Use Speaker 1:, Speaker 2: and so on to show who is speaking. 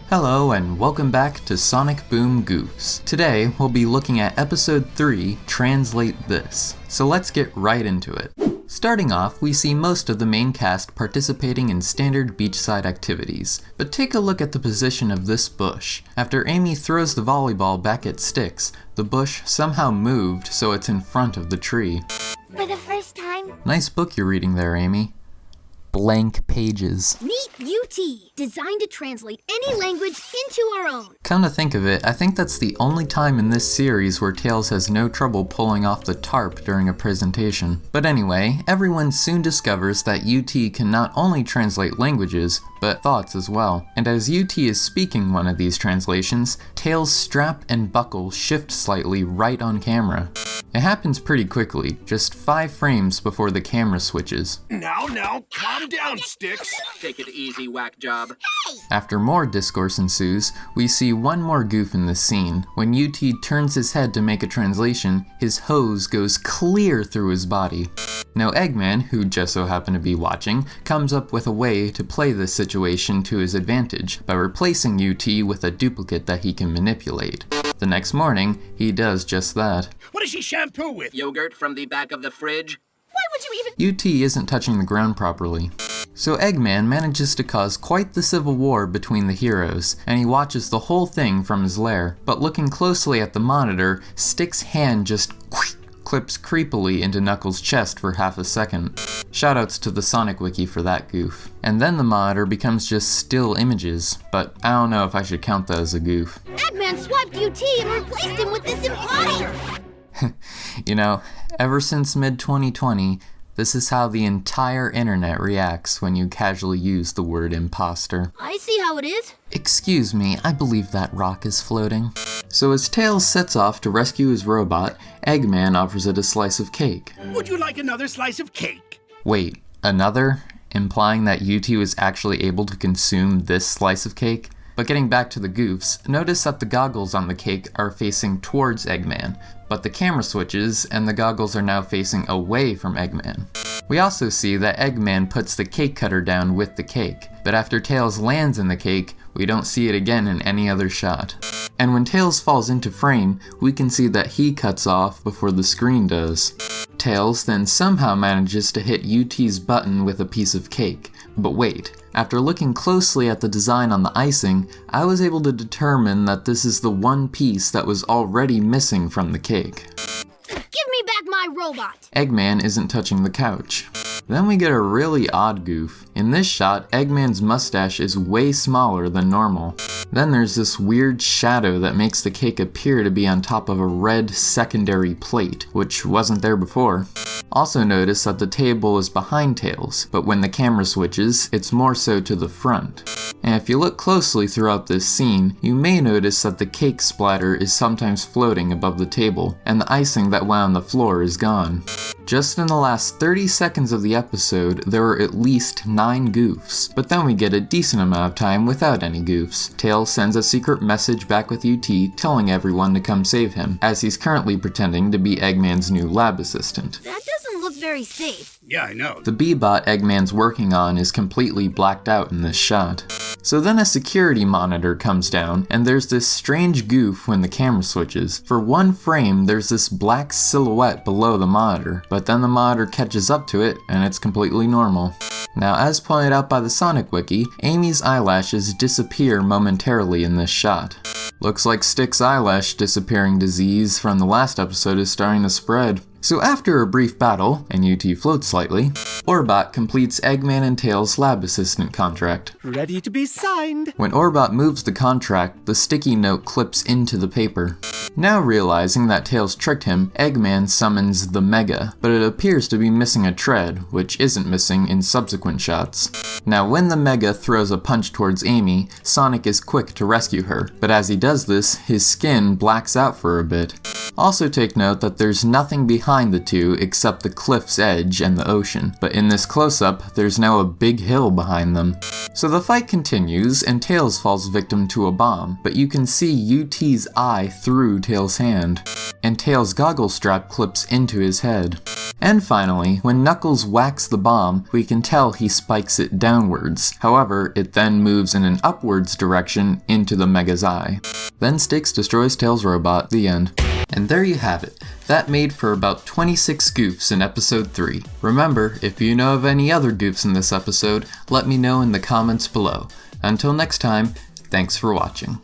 Speaker 1: Hello and welcome back to Sonic Boom Goofs. Today we'll be looking at episode 3, Translate This. So let's get right into it. Starting off, we see most of the main cast participating in standard beachside activities, but take a look at the position of this bush. After Amy throws the volleyball back at Sticks, the bush somehow moved so it's in front of the tree.
Speaker 2: For the first time.
Speaker 1: Nice book you're reading there, Amy. Blank pages.
Speaker 2: Meet UT, designed to translate any language into our own.
Speaker 1: Come to think of it, I think that's the only time in this series where Tails has no trouble pulling off the tarp during a presentation. But anyway, everyone soon discovers that UT can not only translate languages, but thoughts as well. And as UT is speaking one of these translations, Tails' strap and buckle shift slightly right on camera. It happens pretty quickly, just 5 frames before the camera switches.
Speaker 3: Now, calm down, Sticks.
Speaker 4: Take it easy, whack job.
Speaker 1: After more discourse ensues, we see one more goof in this scene. When UT turns his head to make a translation, his hose goes clear through his body. Now Eggman, who just so happened to be watching, comes up with a way to play this situation to his advantage by replacing UT with a duplicate that he can manipulate. The next morning, he does just that.
Speaker 3: What does she shampoo with?
Speaker 4: Yogurt from the back of the fridge.
Speaker 2: Why would you even...
Speaker 1: UT isn't touching the ground properly. So Eggman manages to cause quite the civil war between the heroes, and he watches the whole thing from his lair. But looking closely at the monitor, Stick's hand just clips creepily into Knuckles' chest for half a second. Shoutouts to the Sonic Wiki for that goof. And then the monitor becomes just still images, but I don't know if I should count that as a goof.
Speaker 2: Eggman swiped UT and replaced him with this imposter!
Speaker 1: You know, ever since mid-2020, this is how the entire internet reacts when you casually use the word imposter.
Speaker 2: I see how it is.
Speaker 1: Excuse me, I believe that rock is floating. So as Tails sets off to rescue his robot, Eggman offers it a slice of cake.
Speaker 3: Would you like another slice of cake?
Speaker 1: Wait, another? Implying that UT was actually able to consume this slice of cake? But getting back to the goofs, notice that the goggles on the cake are facing towards Eggman, but the camera switches and the goggles are now facing away from Eggman. We also see that Eggman puts the cake cutter down with the cake, but after Tails lands in the cake, we don't see it again in any other shot. And when Tails falls into frame, we can see that he cuts off before the screen does. Tails then somehow manages to hit UT's button with a piece of cake. But wait, after looking closely at the design on the icing, I was able to determine that this is the one piece that was already missing from the cake.
Speaker 2: Give me back my robot!
Speaker 1: Eggman isn't touching the couch. Then we get a really odd goof. In this shot, Eggman's mustache is way smaller than normal. Then there's this weird shadow that makes the cake appear to be on top of a red secondary plate, which wasn't there before. Also notice that the table is behind Tails, but when the camera switches, it's more so to the front. And if you look closely throughout this scene, you may notice that the cake splatter is sometimes floating above the table, and the icing that went on the floor is gone. Just in the last 30 seconds of the episode, there were at least 9 goofs, but then we get a decent amount of time without any goofs. Tails sends a secret message back with UT telling everyone to come save him, as he's currently pretending to be Eggman's new lab assistant.
Speaker 2: That doesn't look very safe.
Speaker 3: Yeah, I know.
Speaker 1: The B-bot Eggman's working on is completely blacked out in this shot. So then a security monitor comes down, and there's this strange goof when the camera switches. For one frame, there's this black silhouette below the monitor, but then the monitor catches up to it, and it's completely normal. Now, as pointed out by the Sonic Wiki, Amy's eyelashes disappear momentarily in this shot. Looks like Stick's eyelash disappearing disease from the last episode is starting to spread. So after a brief battle, and UT floats slightly, Orbot completes Eggman and Tails' lab assistant contract.
Speaker 3: Ready to be signed.
Speaker 1: When Orbot moves the contract, the sticky note clips into the paper. Now realizing that Tails tricked him, Eggman summons the Mega, but it appears to be missing a tread, which isn't missing in subsequent shots. Now when the Mega throws a punch towards Amy, Sonic is quick to rescue her, but as he does this, his skin blacks out for a bit. Also take note that there's nothing behind the two except the cliff's edge and the ocean, but in this close-up, there's now a big hill behind them. So the fight continues, and Tails falls victim to a bomb, but you can see UT's eye through Tails' hand, and Tails' goggle strap clips into his head. And finally, when Knuckles whacks the bomb, we can tell he spikes it downwards. However, it then moves in an upwards direction into the Mega's eye. Then Sticks destroys Tails' robot. The end. And there you have it. That made for about 26 goofs in episode 3. Remember, if you know of any other goofs in this episode, let me know in the comments below. Until next time, thanks for watching.